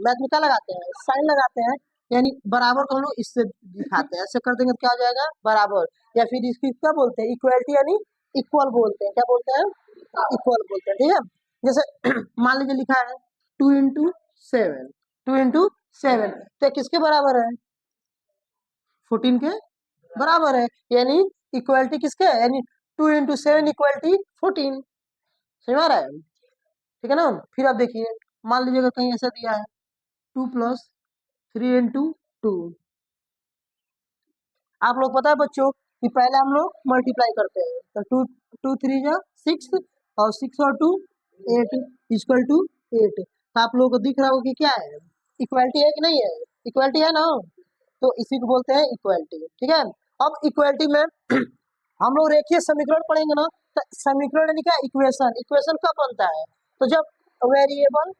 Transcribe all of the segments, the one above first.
Math में क्या लगाते हैं, साइन लगाते हैं, यानी बराबर को हम लोग इससे दिखाते हैं, ऐसे कर देंगे तो क्या हो जाएगा बराबर, या फिर इसकी क्या बोलते हैं इक्वलिटी, यानी इक्वल बोलते हैं, क्या बोलते हैं इक्वल बोलते हैं, ठीक है। जैसे मान लीजिए लिखा है 2 into 7, 2 into 7, तो ये किसके बराबर है, 14 के बराबर है, यानी इक्वलिटी किसके है, यानी 2 into 7 इक्वलिटी 14, समझ में आ रहा है, ठीक है ना। फिर आप देखिए, मान लीजिए अगर कहीं ऐसा दिया है 2 + 3 into 2, आप लोग पता है बच्चों कि पहले हम लोग मल्टीप्लाई करते हैं, तो 2 2 3 6 और 6 और 2 8 इक्वल टू 8, तो आप लोगों को दिख रहा होगा कि क्या है, इक्वलिटी है कि नहीं है, इक्वलिटी है ना, तो इसी को बोलते हैं इक्वलिटी, ठीक है। अब इक्वलिटी में हम लोग रेखीय समीकरण पढ़ेंगे ना, तो समीकरण यानी क्या, इक्वेशन, इक्वेशन कब बनता है, तो जब वेरिएबल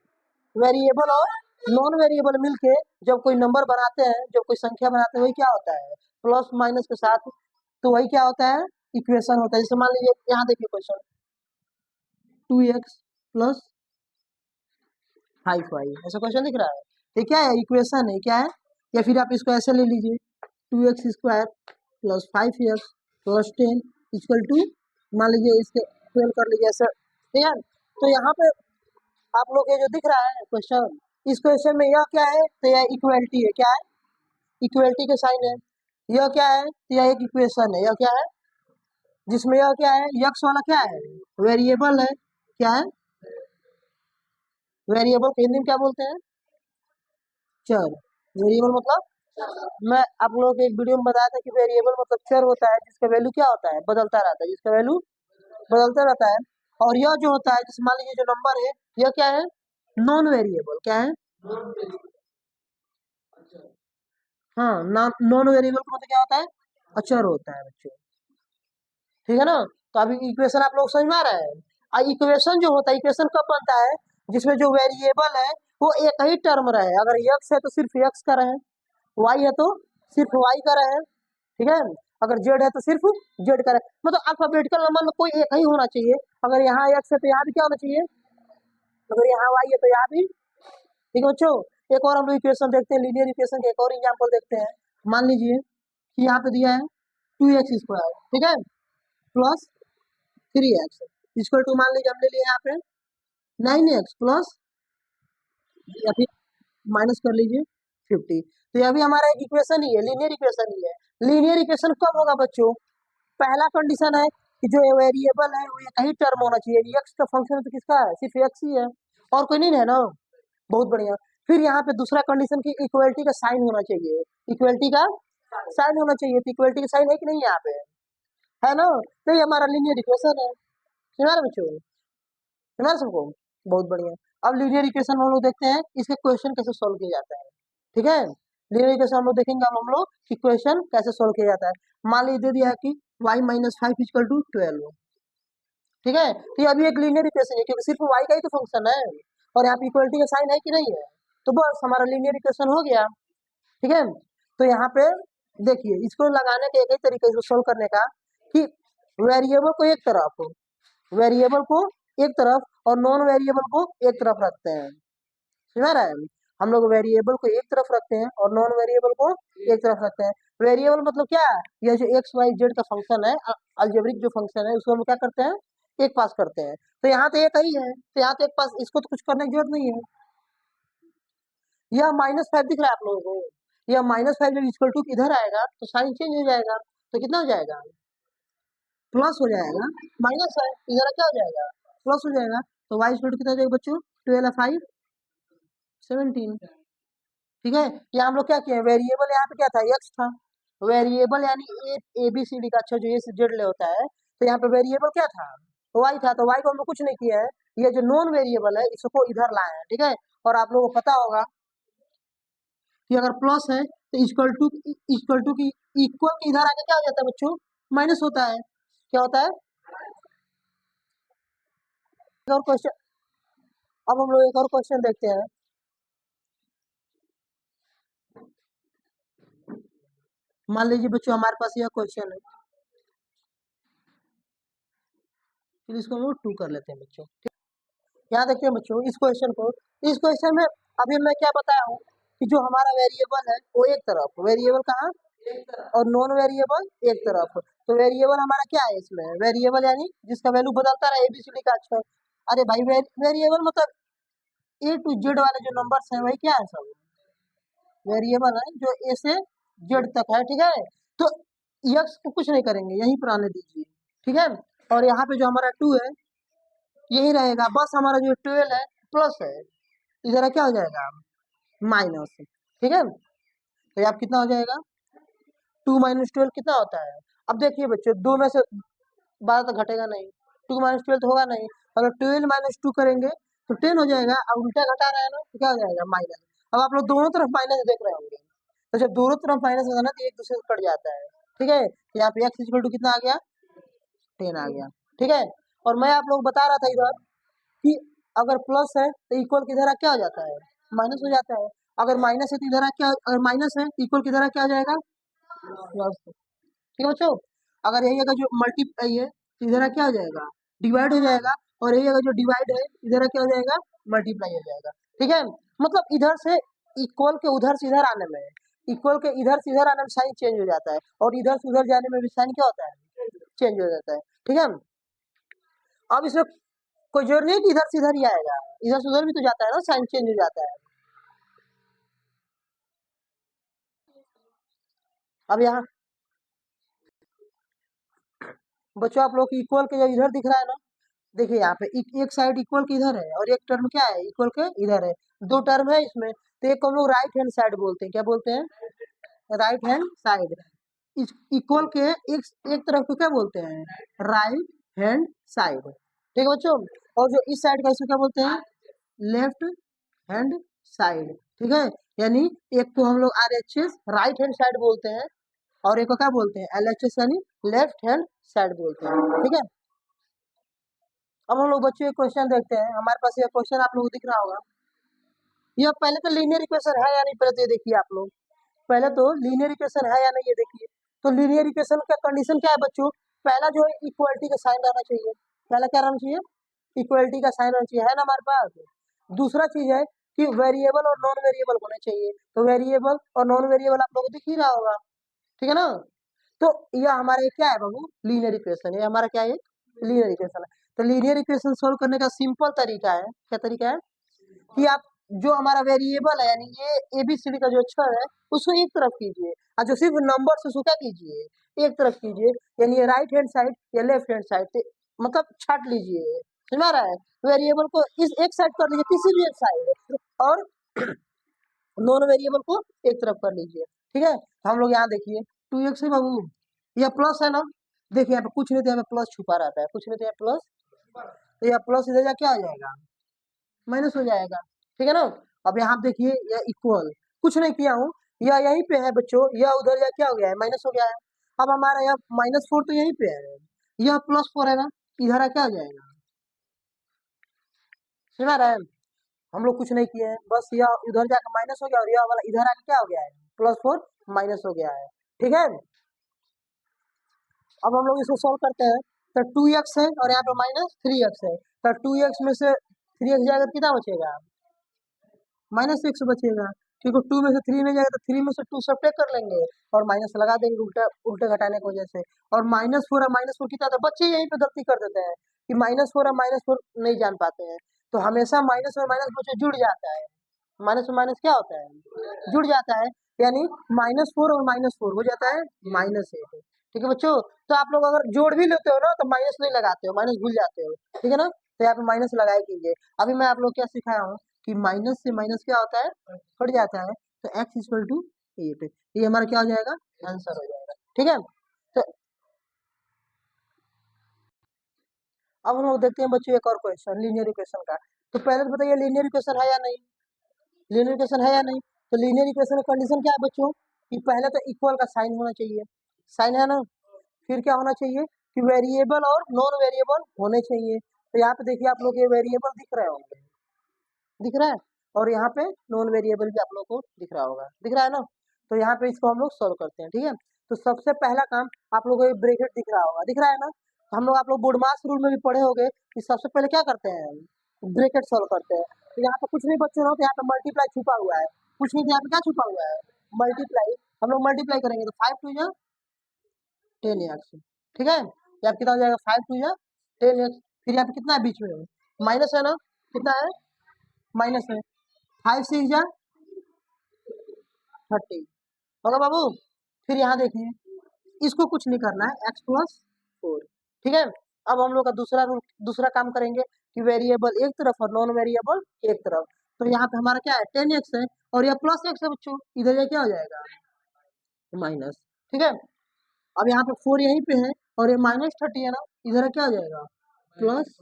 वेरिएबल और नॉन वेरिएबल मिलके जब कोई नंबर बनाते हैं, जब कोई संख्या बनाते हैं, वही क्या होता है प्लस माइनस के साथ, तो वही क्या होता है इक्वेशन होता है। जैसे मान लीजिए यहाँ देखिए क्वेश्चन 2x + 5y, ऐसा क्वेश्चन दिख रहा है, ये क्या है इक्वेशन है, क्या है, या फिर आप इसको ऐसे ले लीजिए 2x² + 5x + 10 इक्वल टू, मान लीजिए इसके 12 कर लीजिए ऐसा, ठीक है। तो यहाँ पे आप लोग ये जो दिख रहा है क्वेश्चन, इस क्वेश्चन में यह क्या है, तो यह इक्वलिटी है, क्या है इक्वलिटी के साइन है, यह क्या है, तो यह एक इक्वेशन है, यह क्या है, जिसमें यह क्या है यक्स वाला क्या है वेरिएबल है, क्या है वेरिएबल को हिंदी में क्या बोलते हैं चर, वेरिएबल मतलब मैं आप लोगों को एक वीडियो में बताया था कि वेरिएबल मतलब चर होता है जिसका वैल्यू क्या होता है बदलता रहता है, जिसका वैल्यू बदलता रहता है। और यह जो होता है, जैसे मान लीजिए जो नंबर है यह क्या है नॉन वेरिएबल, क्या है हाँ, नॉन वेरिएबल का मतलब क्या होता है अचर होता है बच्चों, ठीक है ना। तो अभी इक्वेशन आप लोग समझ में आ रहा है, और इक्वेशन जो होता है इक्वेशन कब बनता है, जिसमें जो वेरिएबल है वो एक ही टर्म रहे, अगर यक्स है तो सिर्फ यक्स का रहे, वाई है तो सिर्फ वाई का रहे, ठीक है, अगर जेड है तो सिर्फ जेड का रहे, मतलब अल्फाबेटिकल नंबर में कोई एक ही होना चाहिए, अगर यहाँ एक्स है तो यहाँ भी क्या होना चाहिए, अगर यहाँ वाई है तो यहाँ भी, ठीक है बच्चों। एक और हम लोग इक्वेशन देखते हैं, लीनियर इक्वेशन के एक और एग्जाम्पल देखते हैं। मान लीजिए कि यहाँ पे दिया है 2x², ठीक है, प्लस 3x इक्वल टू, मान लीजिए हमने लिया यहाँ पे 9x प्लस, या फिर माइनस कर लीजिए 50, तो यह भी हमारा एक इक्वेशन ही है, लीनियर इक्वेशन ही है। लीनियर इक्वेशन कब होगा बच्चों, पहला कंडीशन है कि जो वेरिएबल है वो एक ही टर्म होना चाहिए, एक्स का फंक्शन तो किसका है सिर्फ एक्स ही है, और कोई नहीं है ना, बहुत बढ़िया। फिर यहाँ पे दूसरा कंडीशन की इक्वलिटी का साइन होना चाहिए, इक्वलिटी का साइन होना चाहिए, तो इक्वलिटी का साइन है कि नहीं यहाँ पे, है ना, तो ये हमारा लीनियर इक्वेशन है, सुना रहे बच्चों, सुना सबको, बहुत बढ़िया। अब लीनियर इक्वेशन हम लोग देखते हैं इसके क्वेश्चन कैसे सोल्व किया जाता है, ठीक है, लीनियर इक्वेशन हम लोग देखेंगे अब हम लोग कि क्वेश्चन कैसे सोल्व किया जाता है। मान लीजिए दे दिया कि y - 5 = 12, ठीक है, तो ये अभी एक लीनियर इक्वेशन है क्योंकि सिर्फ y का ही तो फंक्शन है, और यहाँ पे इक्वलिटी का साइन है कि नहीं है, तो बस हमारा लीनियर इक्वेशन हो गया, ठीक है। तो यहाँ पे देखिए इसको लगाने के एक ही तरीके से सोल्व करने का कि वेरिएबल को एक तरफ, वेरिएबल को एक तरफ और नॉन वेरिएबल को एक तरफ रखते हैं, समझ रहा है, हम लोग वेरिएबल को एक तरफ रखते हैं और नॉन वेरिएबल को एक तरफ रखते हैं। वेरिएबल मतलब क्या है, यह जो एक्स वाई जेड का फंक्शन है, अलजेब्रिक जो फंक्शन है उसको हम क्या करते हैं एक पास करते हैं, तो यहाँ तो एक ही है, तो यहाँ तो एक पास, इसको तो कुछ करने की जरूरत नहीं है। यह -5 दिख रहा है आप लोगों को, यह -5 जब इक्वल टू इधर आएगा तो साइन चेंज हो जाएगा, तो कितना हो जाएगा प्लस हो जाएगा, माइनस है इधर क्या हो जाएगा प्लस हो जाएगा, तो वाई इक्वल टू कितना हो जाएगा बच्चों 12 5 17, ठीक है। यहाँ हम लोग क्या किए, वेरिएबल यहाँ पे क्या था एक्स था, वेरिएबल यानी ए बी सी डी का अच्छा जो ए से जेड ले होता है, तो यहाँ पे वेरिएबल क्या था वाई था, तो वाई को हम लोग कुछ नहीं किया है, ये जो नॉन वेरिएबल है इसको इधर लाए हैं, ठीक है। और आप लोगों को पता होगा कि अगर प्लस है तो इक्वल टू की इक्वल के इधर आके क्या हो जाता है बच्चों माइनस होता है, क्या होता है। एक और क्वेश्चन, अब हम लोग एक और क्वेश्चन देखते हैं। मान लीजिए बच्चों हमारे पास यह क्वेश्चन है, फिर इसको हम लोग 2 कर लेते हैं बच्चों, यहाँ देखते हैं बच्चों इस क्वेश्चन को। इस क्वेश्चन में अभी मैं क्या बताया हूँ कि जो हमारा वेरिएबल है वो एक तरफ, वेरिएबल कहाँ और नॉन वेरिएबल एक तरफ। तो वेरिएबल हमारा क्या है इसमें, वेरिएबल यानी जिसका वैल्यू बदलता रहे, एबीसीडी का अक्षर। अरे भाई वेरिएबल मतलब ए टू जेड वाले जो नंबर्स हैं वही क्या है, सब वेरिएबल है जो ए से जेड तक है, ठीक है। तो यक्स को कुछ नहीं करेंगे, यहीं पर आने दीजिए, ठीक है। और यहाँ पे जो हमारा 2 है यही रहेगा, बस हमारा जो 12 है प्लस है, इधर क्या हो जाएगा माइनस, ठीक है। तो आप कितना हो जाएगा 2 माइनस 12 कितना होता है। अब देखिए बच्चों 2 में से 12 तो घटेगा नहीं, 2 माइनस 12 तो होगा नहीं। अगर 12 माइनस 2 करेंगे तो 10 हो जाएगा। अब उल्टा घटा रहा है ना तो क्या हो जाएगा माइनस। अब आप लोग दोनों तरफ माइनस देख रहे होंगे, तो जब दोनों तरफ माइनस होगा ना तो एक दूसरे से कट जाता है, ठीक है। यहाँ पे x इक्वल टू कितना आ गया 10 आ गया, ठीक है। और मैं आप लोग बता रहा था इधर कि अगर प्लस है तो इक्वल की तरह क्या हो जाता है माइनस हो जाता है। अगर माइनस है तो इधर क्या, अगर माइनस है तो इक्वल की तरह क्या हो जाएगा प्लस, ठीक है बच्चों। अगर यही अगर जो मल्टीप्लाई है तो इधर क्या हो जाएगा डिवाइड हो जाएगा, और यही अगर जो डिवाइड है इधर क्या हो जाएगा मल्टीप्लाई हो जाएगा, ठीक है। मतलब इधर से इक्वल के उधर से इधर आने में, इक्वल के इधर से इधर आने में साइन चेंज हो जाता है, और इधर से उधर जाने में भी साइन क्या होता है चेंज हो जाता है, ठीक है। अब इसमें कोई जरूरी नहीं कि इधर से इधर ही आएगा, इधर से उधर भी तो जाता है ना, साइन चेंज हो जाता है। अब यहाँ बच्चों आप लोग इक्वल के जो इधर दिख रहा है ना, देखिए यहाँ पे एक साइड इक्वल के इधर है और एक टर्म क्या है इक्वल के इधर है, दो टर्म है इसमें। तो एक को हम लोग राइट हैंड साइड बोलते हैं, क्या बोलते हैं राइट हैंड साइड। इक्वल के एक तरफ को क्या बोलते हैं राइट हैंड साइड, ठीक है बच्चों। और जो इस साइड का इसको क्या बोलते हैं लेफ्ट हैंड साइड, ठीक है। यानी एक को हम लोग आरएचएस राइट हैंड साइड बोलते हैं, और एक को क्या बोलते हैं एलएचएस यानी लेफ्ट हैंड साइड बोलते हैं, ठीक है। अब हम लोग बच्चों एक क्वेश्चन देखते हैं, हमारे पास ये क्वेश्चन आप लोग को दिख रहा होगा। ये पहले तो लीनियर इक्वेशन है या नहीं, पहले तो ये देखिए आप लोग, पहले तो लीनियर इक्वेशन है या नहीं ये देखिए। तो लीनियर इक्वेशन का कंडीशन क्या है बच्चों, पहला जो है इक्वलिटी का साइन रहना चाहिए, पहला क्या रहना चाहिए इक्वलिटी का साइन रहना चाहिए, है ना हमारे पास। दूसरा चीज है कि वेरिएबल और नॉन वेरिएबल होने चाहिए, तो वेरिएबल और नॉन वेरिएबल आप लोग को दिख ही रहा होगा, ठीक है ना। तो यह हमारा क्या है बाबू लीनियर इक्वेशन, ये हमारा क्या है लीनियर इक्वेशन है। तो लीनियर इक्वेशन सोल्व करने का सिंपल तरीका है, क्या तरीका है कि आप जो हमारा वेरिएबल है यानी ये एबीसीडी का जो अक्षर है उसको एक तरफ कीजिए, और जो सिर्फ नंबर से उसको क्या कीजिए एक तरफ कीजिए, यानी ये राइट हैंड साइड या लेफ्ट हैंड साइड मतलब छाट लीजिए, समझ आ रहा है। वेरिएबल को इस एक साइड कर लीजिए किसी भी एक साइड, और नॉन वेरिएबल को एक तरफ कर लीजिए, ठीक है। तो हम लोग यहाँ देखिए 2x है बाबू, यह प्लस है ना, देखिए यहाँ पे कुछ नहीं तो यहाँ पे प्लस छुपा रहता है, कुछ नहीं तो यहाँ प्लस, तो यह प्लस इधर जा क्या हो जाएगा माइनस हो जाएगा, ठीक है ना। अब यहाँ पे देखिए यह इक्वल कुछ नहीं किया हूँ, यह यहीं पे है बच्चों, यह उधर जा क्या हो गया है माइनस हो गया है। अब हमारा यह -4 तो यहीं पे है, यह +4 है ना, इधर क्या हो जाएगा सुना रहा है। हम लोग कुछ नहीं किए हैं, बस यह उधर जाकर माइनस हो गया और यह वाला इधर आके क्या हो गया है +4 माइनस हो गया है, ठीक है। अब हम लोग इसको सोल्व करते हैं, तो 2x है और यहाँ पे -3x है, तो 2x में से 3x जाएगा तो कितना बचेगा -6 बचेगा, क्योंकि 2 में से 3 नहीं जाएगा तो 3 में से 2 सब्ट्रैक्ट कर लेंगे और माइनस लगा देंगे उल्टा उल्टे घटाने की वजह से। और -4 और -4 कितना था, बच्चे यहीं पे गलती कर देते हैं कि -4 और -4 नहीं जान पाते हैं, तो हमेशा माइनस और माइनस बच्चे जुड़ जाता है, माइनस और माइनस क्या होता है जुड़ जाता है, यानी -4 और -4 हो जाता है -8, ठीक है बच्चों। तो आप लोग अगर जोड़ भी लेते हो ना तो माइनस नहीं लगाते हो, माइनस भूल जाते हो, ठीक है ना। तो यहाँ पे माइनस लगाए कीजिए। अभी मैं आप लोग क्या सिखाया हूँ कि माइनस से माइनस क्या होता है कट जाता है, तो x इक्वल टू 8, ये हमारा क्या हो जाएगा आंसर हो जाएगा, ठीक है। तो अब हम लोग देखते हैं बच्चों एक और क्वेश्चन लीनियर इक्वेशन का। तो पहले तो बताइए लीनियर इक्वेशन है या नहीं, लीनियर इक्वेशन है या नहीं। तो लीनियर इक्वेशन का कंडीशन क्या है बच्चों कि पहले तो इक्वल का साइन होना चाहिए, साइन है ना, फिर क्या होना चाहिए कि वेरिएबल और नॉन वेरिएबल होने चाहिए। तो यहाँ पे देखिए आप लोग ये वेरिएबल दिख रहे होंगे, दिख रहा है, और यहाँ पे नॉन वेरिएबल भी आप लोग को दिख रहा होगा, दिख रहा है ना। तो यहाँ पे इसको हम लोग सोल्व करते हैं, ठीक है। तो सबसे पहला काम आप लोगों को ब्रैकेट दिख रहा होगा, दिख रहा है ना। तो हम लोग आप लोग बोडमास रूल में भी पढ़े होंगे कि सबसे पहले क्या करते हैं ब्रैकेट सॉल्व करते हैं। तो यहाँ पे कुछ नहीं बच्चों ना, तो यहाँ पे मल्टीप्लाई छुपा हुआ है, कुछ नहीं, तो यहाँ पे क्या छुपा हुआ है, मल्टीप्लाई। हम लोग मल्टीप्लाई करेंगे तो 5 2 जा 10x, ठीक है। यहाँ कितना हो जाएगा, 5 2 जा 10x। फिर यहाँ पे कितना है बीच में, माइनस है ना, कितना है, माइनस है, 5 6 जा 30 होगा बाबू। फिर यहाँ देखिए, इसको कुछ नहीं करना है, x प्लस 4, ठीक है। अब हम लोग का दूसरा रूल, दूसरा काम करेंगे कि वेरिएबल एक तरफ और नॉन वेरिएबल एक तरफ। तो यहाँ पे हमारा क्या है, 10x है और यह प्लस x है बच्चों, इधर ये क्या हो जाएगा, माइनस, ठीक है। अब यहाँ पे 4 यहीं पे है और ये -30 है ना, इधर क्या हो जाएगा, प्लस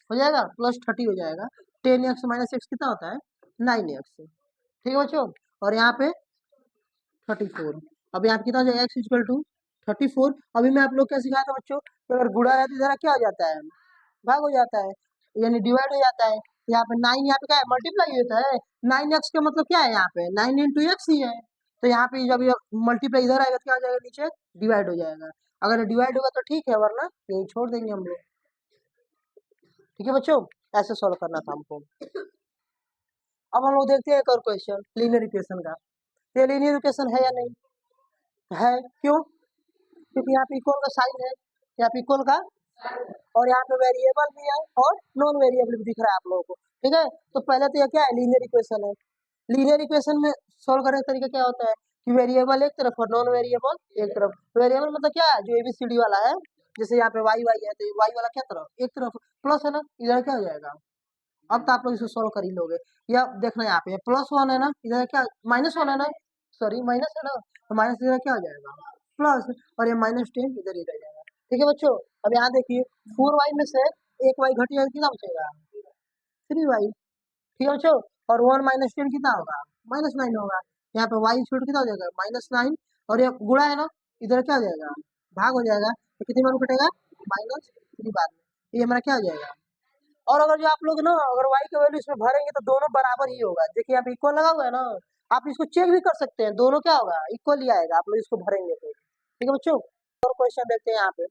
हो जाएगा, +30 हो जाएगा। 10x - x कितना होता है, 9x, ठीक है बच्चों। और यहाँ पे 34, अब यहाँ पे कितना हो जाएगा, x इक्वल टू 34। अभी मैं आप लोग क्या सिखाया था बच्चों, तो अगर गुणा है तो इधर क्या हो जाता है, भाग हो जाता है, यानी डिवाइड हो जाता है। यहाँ पे 9, यहाँ पे क्या है, मल्टीप्लाई होता है। 9x का मतलब क्या है, यहाँ पे 9 इंटू एक्स ही है। तो यहाँ पे जब ये मल्टीप्लाई इधर आएगा तो क्या हो जाएगा, नीचे डिवाइड हो जाएगा। अगर डिवाइड होगा तो ठीक है, वरना यही छोड़ देंगे हम लोग, ठीक है बच्चों। ऐसे सॉल्व करना था हमको। अब हम लोग देखते हैं एक और क्वेश्चन लीनियर इक्वेशन का। ये लीनियर इक्वेशन है या नहीं है, क्यों, क्योंकि यहाँ पे इक्वल का साइन है, यहाँ पे इक्वल का, और यहाँ पे वेरिएबल भी है और नॉन वेरिएबल भी दिख रहा है आप लोगों को, ठीक है। तो पहले तो ये क्या है, लीनियर इक्वेशन है। लीनियर इक्वेशन में सॉल्व करने का तरीका क्या होता है कि वेरिएबल एक तरफ और नॉन वेरिएबल एक तरफ। वेरिएबल मतलब क्या है, जो एबीसीडी वाला है, जैसे यहाँ पे वाई वाई है तो वाई वाला क्या तरफ, एक तरफ, प्लस है ना, इधर क्या हो जाएगा। अब तो आप लोग इसको सॉल्व कर ही लोगे। या देखना यहाँ पे +1 है ना, इधर क्या -1 है ना, सॉरी माइनस है ना, तो माइनस इधर क्या हो जाएगा, प्लस, और ये -10 इधर ही रह जाएगा, ठीक है बच्चों। अब यहाँ देखिए 4y में से एक y घट जाएगा, कितना बचेगा, 3y, ठीक है बच्चों। और 1 - 10 कितना होगा, -9 होगा। यहाँ पे y छोड़ कितना हो जाएगा, -9, और ये गुणा है ना, इधर क्या हो जाएगा, भाग हो जाएगा, तो कितनी बार घटेगा, -3 बाद में, ये हमारा क्या हो जाएगा। और अगर जो आप लोग ना, अगर y का वैल्यू इसमें भरेंगे तो दोनों बराबर ही होगा। देखिए यहाँ पे इक्वल लगा हुआ है ना, आप इसको चेक भी कर सकते हैं, दोनों क्या होगा, इक्वल ही आएगा, आप लोग इसको भरेंगे तो, ठीक है बच्चों। और क्वेश्चन देखते हैं यहाँ पे,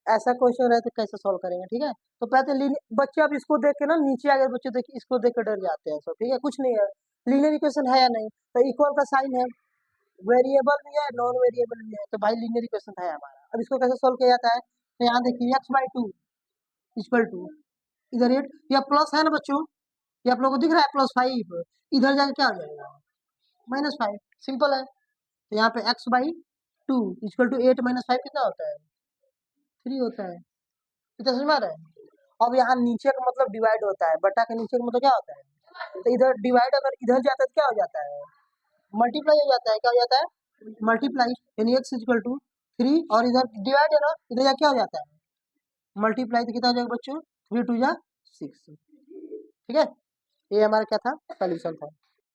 ऐसा क्वेश्चन है तो कैसे सॉल्व करेंगे, ठीक है। तो पहले बच्चे अब इसको देख के ना, नीचे आगे बच्चे देख इसको देख के डर जाते हैं सब, ठीक है, कुछ नहीं है, लीनियर इक्वेशन है या नहीं, तो इक्वल का साइन है, वेरिएबल भी है नॉन वेरिएबल भी है, तो भाई लीनियर इक्वेशन है हमारा। अब इसको कैसे सॉल्व किया जाता है, तो यहाँ देखिए x/2 इक्वल टू, इधर एट, या प्लस है ना बच्चों, ये आप लोगों को दिख रहा है +5, इधर जाके क्या हो जाएगा, -5, सिंपल है। तो यहाँ पे x/2 इक्वल टू 8 - 5 कितना होता है, 3 होता है, इतना समझ में आ रहा है। अब यहाँ नीचे का मतलब डिवाइड होता है, बटा के नीचे का मतलब क्या होता है, तो इधर डिवाइड अगर इधर जाता है तो क्या हो जाता है, मल्टीप्लाई हो जाता है, क्या हो जाता है, मल्टीप्लाई, यानी x इक्वल टू 3, और इधर डिवाइड है ना, इधर जा क्या हो जाता है, मल्टीप्लाई, तो कितना हो जाएगा बच्चों, 3 2 जा 6, ठीक है। ये हमारा क्या था, सोल्यूशन था।